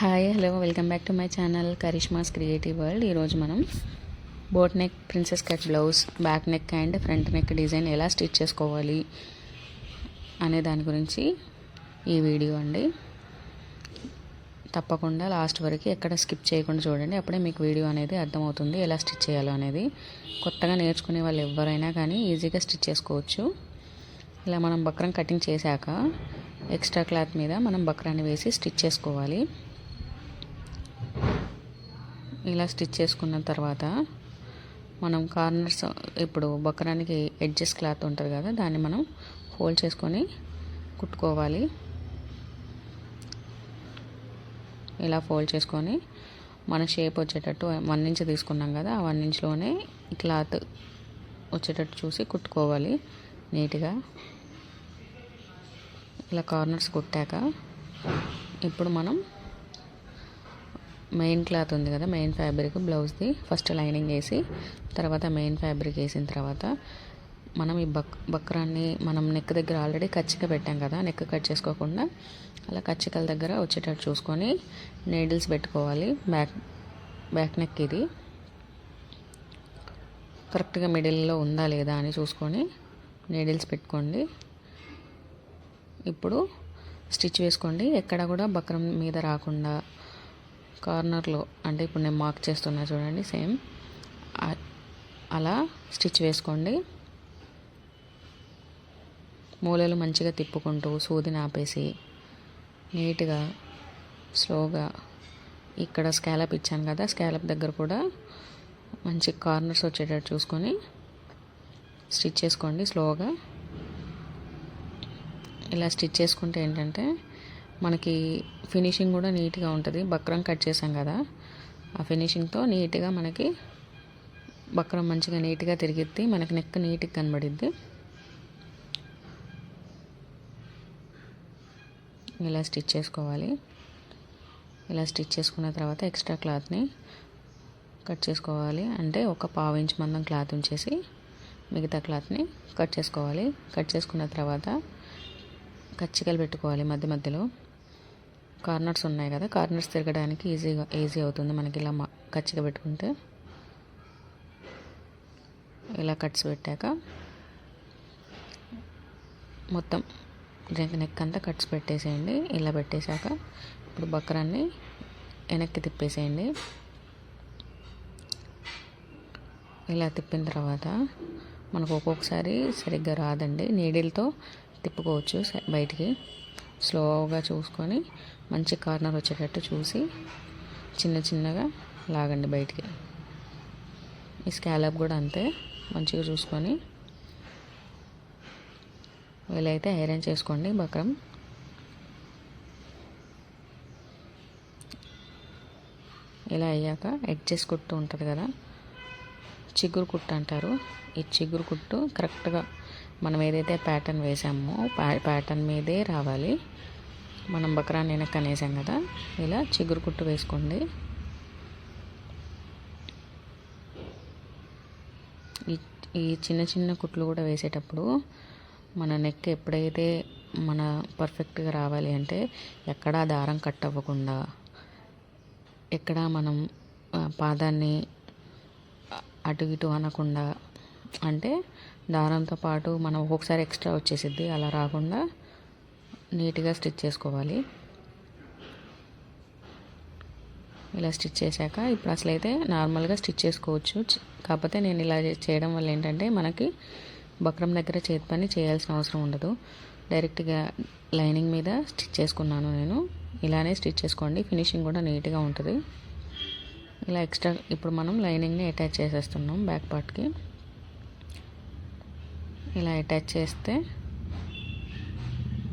Hi hello welcome back to my channel Karishma's creative world. ఈరోజు మనం boat neck princess cut blouse back neck and front neck design ఎలా stitch చేసుకోవాలి అనే దాని గురించి ఈ వీడియో అండి. తప్పకుండా లాస్ట్ వరకు ఎక్కడ స్కిప్ చేయకుండా చూడండి, అప్పుడే మీకు వీడియో అనేది అర్థమవుతుంది ఎలా స్టిచ్ చేయాలో అనేది. కొత్తగా నేర్చుకునే వాళ్ళు ఎవరైనా కానీ ఈజీగా స్టిచ్ చేసుకోవచ్చు. ఇలా మనం బక్రం కటింగ్ చేశాక ఎక్స్ట్రా క్లాత్ మీద మనం బక్రాన్ని వేసి స్టిచ్ చేసుకోవాలి. ఇలా స్టిచ్ చేసుకున్న తర్వాత మనం కార్నర్స్, ఇప్పుడు బక్రానికి ఎడ్జెస్ క్లాత్ ఉంటుంది కదా, దాన్ని మనం ఫోల్డ్ చేసుకొని కుట్టుకోవాలి. ఇలా ఫోల్డ్ చేసుకొని మన షేప్ వచ్చేటట్టు 1 ఇంచ్ తీసుకున్నాం కదా, ఆ 1 ఇంచ్లోనే క్లాత్ వచ్చేటట్టు చూసి కుట్టుకోవాలి నీట్గా. ఇలా కార్నర్స్ కుట్టాక ఇప్పుడు మనం మెయిన్ క్లాత్ ఉంది కదా, మెయిన్ ఫ్యాబ్రిక్ బ్లౌజ్ది ఫస్ట్ లైనింగ్ వేసి తర్వాత మెయిన్ ఫ్యాబ్రిక్ వేసిన తర్వాత మనం ఈ బక్రాన్ని మనం నెక్ దగ్గర ఆల్రెడీ కచ్చిక పెట్టాం కదా, నెక్ కట్ చేసుకోకుండా అలా కచ్చికల దగ్గర వచ్చేటట్టు చూసుకొని నీడిల్స్ పెట్టుకోవాలి. బ్యాక్ నెక్ ఇది కరెక్ట్గా మిడిల్లో ఉందా లేదా అని చూసుకొని నీడిల్స్ పెట్టుకోండి. ఇప్పుడు స్టిచ్ వేసుకోండి, ఎక్కడ కూడా బక్రం మీద రాకుండా కార్నర్లో, అంటే ఇప్పుడు నేను మార్క్ చేస్తున్నా చూడండి, సేమ్ అలా స్టిచ్ వేసుకోండి. మూలలు మంచిగా తిప్పుకుంటూ సూదిని ఆపేసి నీట్గా స్లోగా, ఇక్కడ స్కాలప్ ఇచ్చాను కదా, స్కాలప్ దగ్గర కూడా మంచి కార్నర్స్ వచ్చేటట్టు చూసుకొని స్టిచ్ చేసుకోండి స్లోగా. ఇలా స్టిచ్ చేసుకుంటే ఏంటంటే మనకి ఫినిషింగ్ కూడా నీట్గా ఉంటుంది. బక్రం కట్ చేసాం కదా, ఆ ఫినిషింగ్తో నీట్గా మనకి బక్రం మంచిగా నీట్గా తిరిగిద్ది, మనకి నెక్ నీట్గా కనబడిద్ది. ఇలా స్టిచ్ చేసుకోవాలి. ఇలా స్టిచ్ చేసుకున్న తర్వాత ఎక్స్ట్రా క్లాత్ని కట్ చేసుకోవాలి. అంటే ఒక 1/2 ఇంచ్ మందం క్లాత్ ఉంచేసి మిగతా క్లాత్ని కట్ చేసుకోవాలి. కట్ చేసుకున్న తర్వాత కచ్చికలు పెట్టుకోవాలి. మధ్య మధ్యలో కార్నర్స్ ఉన్నాయి కదా, కార్నర్స్ తిరగడానికి ఈజీ అవుతుంది మనకి ఇలా కచ్చిక పెట్టుకుంటే. ఇలా కట్స్ పెట్టాక మొత్తం నెక్ అంతా కట్స్ పెట్టేసేయండి. ఇలా పెట్టేశాక ఇప్పుడు బక్రాన్ని వెనక్కి తిప్పేసేయండి. ఇలా తిప్పిన తర్వాత మనకు ఒక్కొక్కసారి సరిగ్గా రాదండి, నీడిల్తో తిప్పుకోవచ్చు బయటికి. స్లోగా చూసుకొని మంచి కార్నర్ వచ్చేటట్టు చూసి చిన్నగా లాగండి బయటికి. ఈ స్కాలప్ కూడా అంతే, మంచిగా చూసుకొని వీలైతే ఐరన్ చేసుకోండి బక్రం. ఇలా అయ్యాక ఎడ్జెస్ కుట్టు ఉంటుంది కదా, చిగురు కుట్టు అంటారు. ఈ చిగురు కుట్టు కరెక్ట్గా మనం ఏదైతే ప్యాటర్న్ వేసామో ప్యాటర్న్ మీదే రావాలి. మనం బక్రాన్ని వెనక్కి అనేసాం కదా, ఇలా చిగురు కుట్టు వేసుకోండి. ఈ చిన్న కుట్లు కూడా వేసేటప్పుడు మన నెక్ ఎప్పుడైతే మన పర్ఫెక్ట్గా రావాలి అంటే ఎక్కడా దారం కట్ అవ్వకుండా, ఎక్కడా మనం పాదాన్ని అటు ఇటు అనకుండా, అంటే దారంతో పాటు మనం ఒక్కొక్కసారి ఎక్స్ట్రా వచ్చేసిద్ది, అలా రాకుండా నీట్గా స్టిచ్ చేసుకోవాలి. ఇలా స్టిచ్ చేశాక ఇప్పుడు అసలు అయితే నార్మల్గా స్టిచ్ చేసుకోవచ్చు. కాకపోతే నేను ఇలా చేయడం వల్ల ఏంటంటే మనకి బక్రం దగ్గర చేతి పని చేయాల్సిన అవసరం ఉండదు. డైరెక్ట్గా లైనింగ్ మీద స్టిచ్ చేసుకున్నాను నేను. ఇలానే స్టిచ్ చేసుకోండి, ఫినిషింగ్ కూడా నీట్గా ఉంటుంది. ఇలా ఎక్స్ట్రా ఇప్పుడు మనం లైనింగ్ని అటాచ్ చేసేస్తున్నాం బ్యాక్ పార్ట్కి. ఇలా అటాచ్ చేస్తే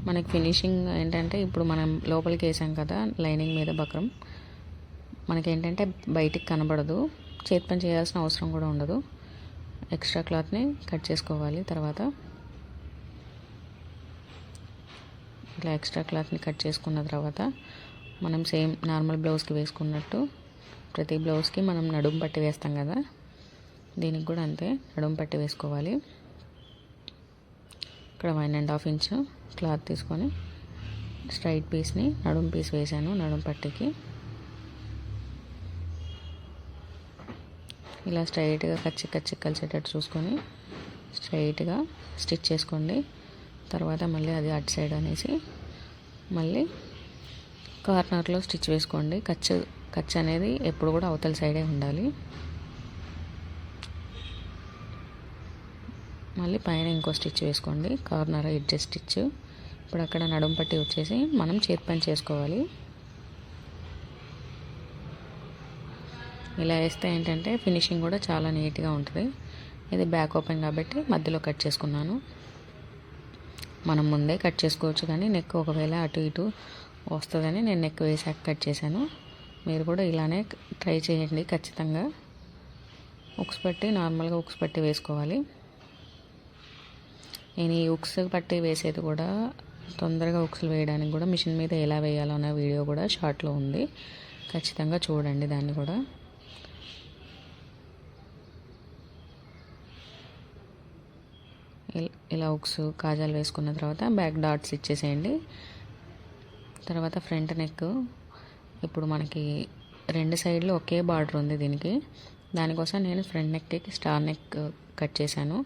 మనకి ఫినిషింగ్ ఏంటంటే, ఇప్పుడు మనం లోపలికి వేసాం కదా లైనింగ్ మీద బక్రం, మనకేంటంటే బయటికి కనబడదు, చేతి పని చేయాల్సిన అవసరం కూడా ఉండదు. ఎక్స్ట్రా క్లాత్ని కట్ చేసుకోవాలి. తర్వాత ఇలా ఎక్స్ట్రా క్లాత్ని కట్ చేసుకున్న తర్వాత మనం సేమ్ నార్మల్ బ్లౌజ్కి వేసుకున్నట్టు ప్రతి బ్లౌజ్కి మనం నడుము పట్టి వేస్తాం కదా, దీనికి కూడా అంతే నడుము పట్టి వేసుకోవాలి. ఇక్కడ 1.5 ఇంచ్ క్లాత్ తీసుకొని స్ట్రైట్ పీస్ని నడుము పీస్ వేసాను నడుము పట్టికి. ఇలా స్ట్రైట్గా కచ్చి కలిసేటట్టు చూసుకొని స్ట్రైట్గా స్టిచ్ చేసుకోండి. తర్వాత మళ్ళీ అది అటు సైడ్ అనేసి మళ్ళీ కార్నర్లో స్టిచ్ వేసుకోండి. ఖర్చు అనేది ఎప్పుడు కూడా అవతల సైడే ఉండాలి. మళ్ళీ పైన ఇంకో స్టిచ్ వేసుకోండి, కార్నర్ ఎడ్జ్ స్టిచ్. ఇప్పుడు అక్కడ నడుము పట్టి వచ్చేసి మనం చేతి పని చేసుకోవాలి. ఇలా వేస్తే ఏంటంటే ఫినిషింగ్ కూడా చాలా నీట్గా ఉంటుంది. ఇది బ్యాక్ ఓపెన్ కాబట్టి మధ్యలో కట్ చేసుకున్నాను. మనం ముందే కట్ చేసుకోవచ్చు, కానీ నెక్ ఒకవేళ అటు ఇటు వస్తుందని నేను నెక్ వేసాక కట్ చేశాను. మీరు కూడా ఇలానే ట్రై చేయండి ఖచ్చితంగా. ఉక్స్ పట్టి నార్మల్గా ఉక్స్ పట్టి వేసుకోవాలి. నేను ఈ ఉక్స్ పట్టి వేసేది కూడా తొందరగా ఉక్స్లు వేయడానికి కూడా మిషన్ మీద ఎలా వేయాలో అనే వీడియో కూడా షార్ట్లో ఉంది, ఖచ్చితంగా చూడండి దాన్ని కూడా. ఇలా ఉక్స్ కాజాలు వేసుకున్న తర్వాత బ్యాక్ డాట్స్ ఇచ్చేసేయండి. తర్వాత ఫ్రంట్ నెక్ ఇప్పుడు మనకి రెండు సైడ్లు ఒకే బార్డర్ ఉంది దీనికి. దానికోసం నేను ఫ్రంట్ నెక్కి స్టార్ నెక్ కట్ చేశాను.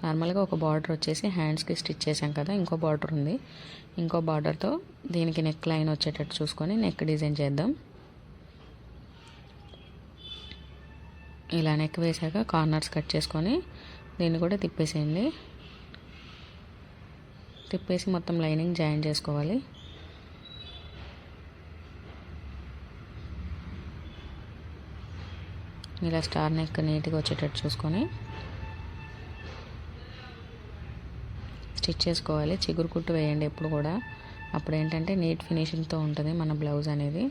నార్మల్గా ఒక బార్డర్ వచ్చేసి హ్యాండ్స్కి స్టిచ్ చేశాం కదా, ఇంకో బార్డర్ ఉంది. ఇంకో బార్డర్తో దీనికి నెక్ లైన్ వచ్చేటట్టు చూసుకొని నెక్ డిజైన్ చేద్దాం. ఇలా నెక్ వేసాక కార్నర్స్ కట్ చేసుకొని దీన్ని కూడా తిప్పేసేయండి. తిప్పేసి మొత్తం లైనింగ్ జాయిన్ చేసుకోవాలి. ఇలా స్టార్ నెక్ నీట్గా వచ్చేటట్టు చూసుకొని స్టిచ్ చేసుకోవాలి. చిగురు కుట్టు వేయండి ఎప్పుడు కూడా, అప్పుడు ఏంటంటే నీట్ ఫినిషింగ్తో ఉంటుంది మన బ్లౌజ్ అనేది.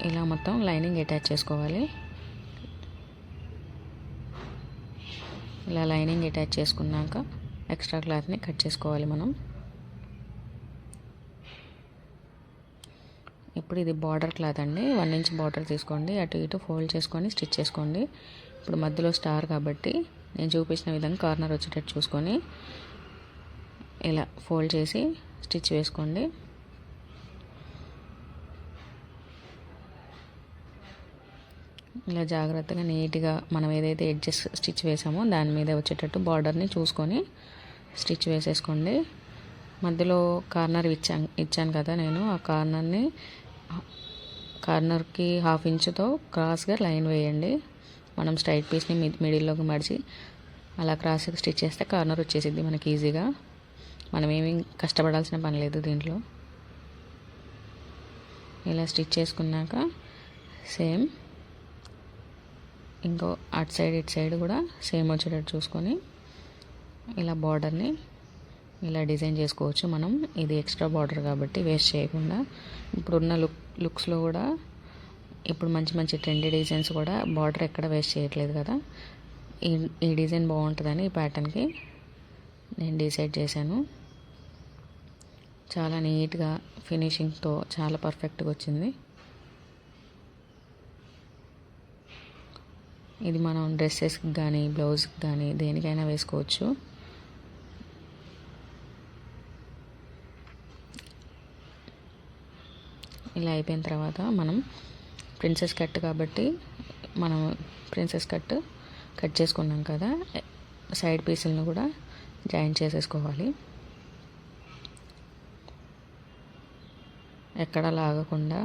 ఇలా మొత్తం లైనింగ్ అటాచ్ చేసుకోవాలి. ఇలా లైనింగ్ అటాచ్ చేసుకున్నాక ఎక్స్ట్రా క్లాత్ని కట్ చేసుకోవాలి మనం. ఇప్పుడు ఇది బార్డర్ క్లాత్ అండి, 1 ఇంచ్ బార్డర్ తీసుకోండి, అటు ఇటు ఫోల్డ్ చేసుకొని స్టిచ్ చేసుకోండి. ఇప్పుడు మధ్యలో స్టార్ కాబట్టి నేను చూపించిన విధంగా కార్నర్ వచ్చేటట్టు చూసుకొని ఇలా ఫోల్డ్ చేసి స్టిచ్ వేసుకోండి. ఇలా జాగ్రత్తగా నీట్గా మనం ఏదైతే ఎడ్జెస్ స్టిచ్ వేసామో దాని మీద వచ్చేటట్టు బార్డర్ని చూసుకొని స్టిచ్ వేసేసుకోండి. మధ్యలో కార్నర్ ఇచ్చాను కదా నేను, ఆ కార్నర్కి 1/2 ఇంచుతో క్రాస్గా లైన్ వేయండి. మనం స్ట్రైట్ పీస్ని మిడిల్లోకి మడిచి అలా క్రాస్గా స్టిచ్ చేస్తే కార్నర్ వచ్చేసిద్ది మనకి ఈజీగా. మనం ఏమీ కష్టపడాల్సిన పని లేదు దీంట్లో. ఇలా స్టిచ్ చేసుకున్నాక సేమ్ ఇంకో అటు సైడ్ ఇటు సైడ్ కూడా సేమ్ వచ్చేటట్టు చూసుకొని ఇలా బార్డర్ని ఇలా డిజైన్ చేసుకోవచ్చు మనం. ఇది ఎక్స్ట్రా బార్డర్ కాబట్టి వేస్ట్ చేయకుండా. ఇప్పుడున్న లుక్స్లో కూడా ఇప్పుడు మంచి ట్రెండీ డిజైన్స్ కూడా బార్డర్ ఎక్కడ వేస్ట్ చేయట్లేదు కదా. ఈ డిజైన్ బాగుంటుందని ఈ ప్యాటర్న్కి నేను డిసైడ్ చేశాను. చాలా నీట్గా ఫినిషింగ్తో చాలా పర్ఫెక్ట్గా వచ్చింది. ఇది మనం డ్రెస్సెస్కి కానీ బ్లౌజ్కి కానీ దేనికైనా వేసుకోవచ్చు. ఇలా అయిపోయిన తర్వాత మనం ప్రిన్సెస్ కట్ కాబట్టి మనం ప్రిన్సెస్ కట్ చేసుకున్నాం కదా, సైడ్ పీసులను కూడా జాయిన్ చేసేసుకోవాలి. ఎక్కడ లాగకుండా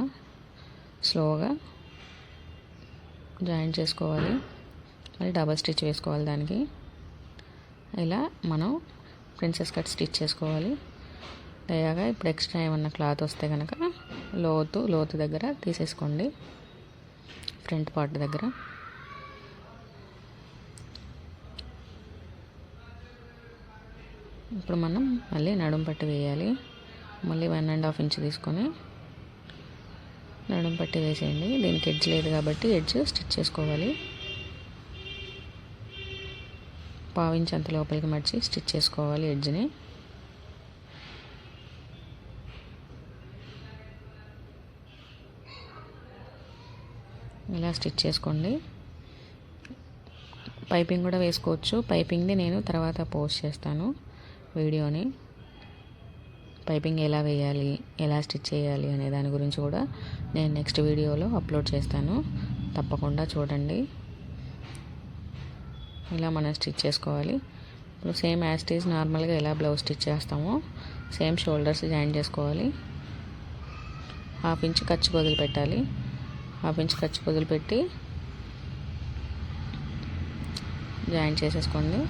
స్లోగా జాయిన్ చేసుకోవాలి. మళ్ళీ డబల్ స్టిచ్ వేసుకోవాలి దానికి. ఇలా మనం ప్రిన్సెస్ కట్ స్టిచ్ చేసుకోవాలి. అయ్యాక ఇప్పుడు ఎక్స్ట్రా ఏమన్నా క్లాత్ వస్తే కనుక లోతు దగ్గర తీసేసుకోండి, ఫ్రంట్ పార్ట్ దగ్గర. ఇప్పుడు మనం మళ్ళీ నడుము పట్టి వేయాలి. మళ్ళీ 1.5 ఇంచ్ తీసుకొని నడుము పట్టి వేసేయండి. దీనికి ఎడ్జ్ లేదు కాబట్టి ఎడ్జ్ స్టిచ్ చేసుకోవాలి. 1/2 ఇంచ్ అంత లోపలికి మడిచి స్టిచ్ చేసుకోవాలి ఎడ్జ్ని. ఇలా స్టిచ్ చేసుకోండి. పైపింగ్ కూడా వేసుకోవచ్చు. పైపింగ్ది నేను తర్వాత పోస్ట్ చేస్తాను వీడియోని. పైపింగ్ ఎలా వేయాలి, ఎలా స్టిచ్ చేయాలి అనే దాని గురించి కూడా నేను నెక్స్ట్ వీడియోలో అప్లోడ్ చేస్తాను, తప్పకుండా చూడండి. ఇలా మనం స్టిచ్ చేసుకోవాలి. ఇప్పుడు సేమ్ యాజ్ ఇట్ ఈజ్ నార్మల్గా ఎలా బ్లౌజ్ స్టిచ్ చేస్తామో సేమ్ షోల్డర్స్ జాయిన్ చేసుకోవాలి. 1/2 ఇంచ్ ఖర్చు వదిలిపెట్టాలి. 1/2 ఇంచ్ ఖర్చు వదిలిపెట్టి జాయిన్ చేసేసుకోండి.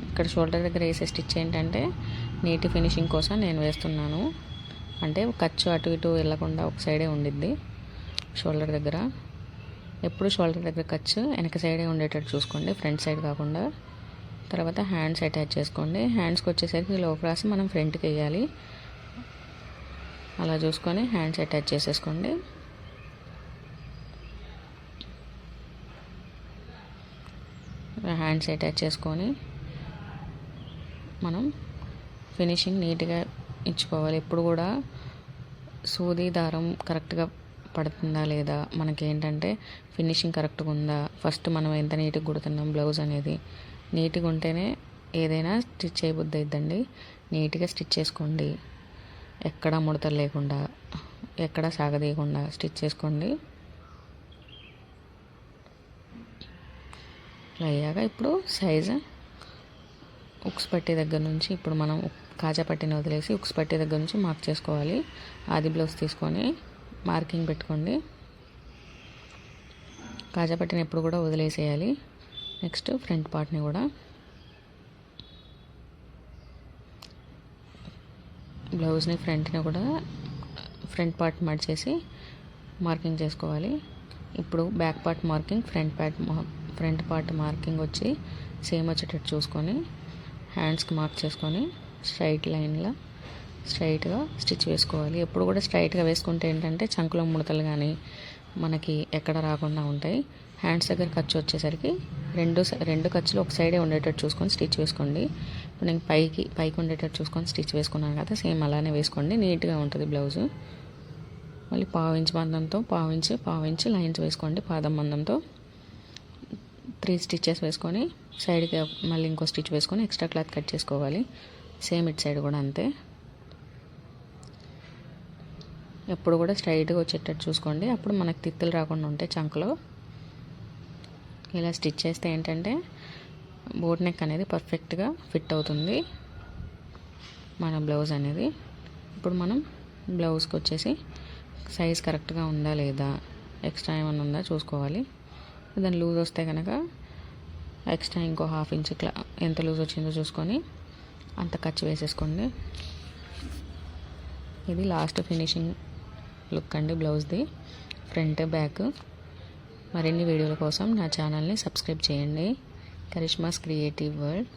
ఇక్కడ షోల్డర్ దగ్గర వేసే స్టిచ్ ఏంటంటే నీటి ఫినిషింగ్ కోసం నేను వేస్తున్నాను. అంటే ఖర్చు అటు ఇటు వెళ్ళకుండా ఒక సైడే ఉండిద్ది షోల్డర్ దగ్గర. ఎప్పుడు షోల్డర్ దగ్గర ఖర్చు వెనక సైడే ఉండేటట్టు చూసుకోండి, ఫ్రంట్ సైడ్ కాకుండా. తర్వాత హ్యాండ్స్ అటాచ్ చేసుకోండి. హ్యాండ్స్కి వచ్చేసరికి లో క్రాస్ మనం ఫ్రంట్కి వేయాలి. అలా చూసుకొని హ్యాండ్స్ అటాచ్ చేసేసుకోండి. హ్యాండ్స్ అటాచ్ చేసుకొని మనం ఫినిషింగ్ నీట్గా ఇచ్చుకోవాలి. ఎప్పుడు కూడా సూది దారం కరెక్ట్గా పడుతుందా లేదా, మనకేంటంటే ఫినిషింగ్ కరెక్ట్గా ఉందా, ఫస్ట్ మనం ఎంత నీట్గా కుడుతున్నాం బ్లౌజ్ అనేది నీట్గా ఉంటేనే ఏదైనా స్టిచ్ చేయబుద్ధి అయిద్దండి. నీట్గా స్టిచ్ చేసుకోండి, ఎక్కడ ముడతలు లేకుండా, ఎక్కడ సాగదీయకుండా స్టిచ్ చేసుకోండి. ఇలా అయ్యాక ఇప్పుడు సైజు ఉక్స్ పట్టీ దగ్గర నుంచి ఇప్పుడు మనం కాజా పట్టీని వదిలేసి ఉక్స్ పట్టీ దగ్గర నుంచి మార్క్ చేసుకోవాలి. ఆది బ్లౌజ్ తీసుకొని మార్కింగ్ పెట్టుకోండి. కాజా పట్టీని ఎప్పుడు కూడా వదిలేసేయాలి. నెక్స్ట్ ఫ్రంట్ పార్ట్ని కూడా బ్లౌజ్ని ఫ్రంట్ని కూడా ఫ్రంట్ పార్ట్ మడిచేసి మార్కింగ్ చేసుకోవాలి. ఇప్పుడు back part marking, front part marking వచ్చి సేమ్ వచ్చేటట్టు చూసుకొని హ్యాండ్స్కి మార్క్ చేసుకొని స్ట్రైట్ లైన్లో స్ట్రైట్గా స్టిచ్ వేసుకోవాలి. ఎప్పుడు కూడా స్ట్రైట్గా వేసుకుంటే ఏంటంటే చంకులో ముడతలు కానీ మనకి ఎక్కడ రాకుండా ఉంటాయి. హ్యాండ్స్ దగ్గర ఖర్చు వచ్చేసరికి రెండు ఖర్చులు ఒక సైడే ఉండేటట్టు చూసుకొని స్టిచ్ వేసుకోండి. ఇప్పుడు నేను పైకి ఉండేటట్టు చూసుకొని స్టిచ్ వేసుకున్నాను కదా, సేమ్ అలానే వేసుకోండి, నీట్గా ఉంటుంది బ్లౌజు. మళ్ళీ 1/2 ఇంచ్ మందంతో 1/2 ఇంచ్ లైన్స్ వేసుకోండి. పాదం మందంతో 3 స్టిచెస్ వేసుకొని సైడ్కి మళ్ళీ ఇంకో స్టిచ్ వేసుకొని ఎక్స్ట్రా క్లాత్ కట్ చేసుకోవాలి. సేమ్ ఇటు సైడ్ కూడా అంతే. ఎప్పుడు కూడా స్ట్రైట్గా వచ్చేటట్టు చూసుకోండి, అప్పుడు మనకు తిత్తులు రాకుండా ఉంటాయి చంకలో. ఇలా స్టిచ్ చేస్తే ఏంటంటే బోట్ నెక్ అనేది పర్ఫెక్ట్గా ఫిట్ అవుతుంది మన బ్లౌజ్ అనేది. ఇప్పుడు మనం బ్లౌజ్కి వచ్చేసి సైజ్ కరెక్ట్గా ఉందా లేదా, ఎక్స్ట్రా ఏమైనా ఉందా చూసుకోవాలి. దాని లూజ్ వస్తే కనుక ఎక్స్ట్రా ఇంకో 1/2 ఇంచ్ ఎంత లూజ్ వచ్చిందో చూసుకొని అంత ఖర్చు వేసేసుకోండి. ఇది లాస్ట్ ఫినిషింగ్ లుక్ అండి బ్లౌజ్ది, ఫ్రంట్ బ్యాక్. మరిన్ని వీడియోల కోసం నా ఛానల్ని సబ్స్క్రైబ్ చేయండి. Karishma's creative world.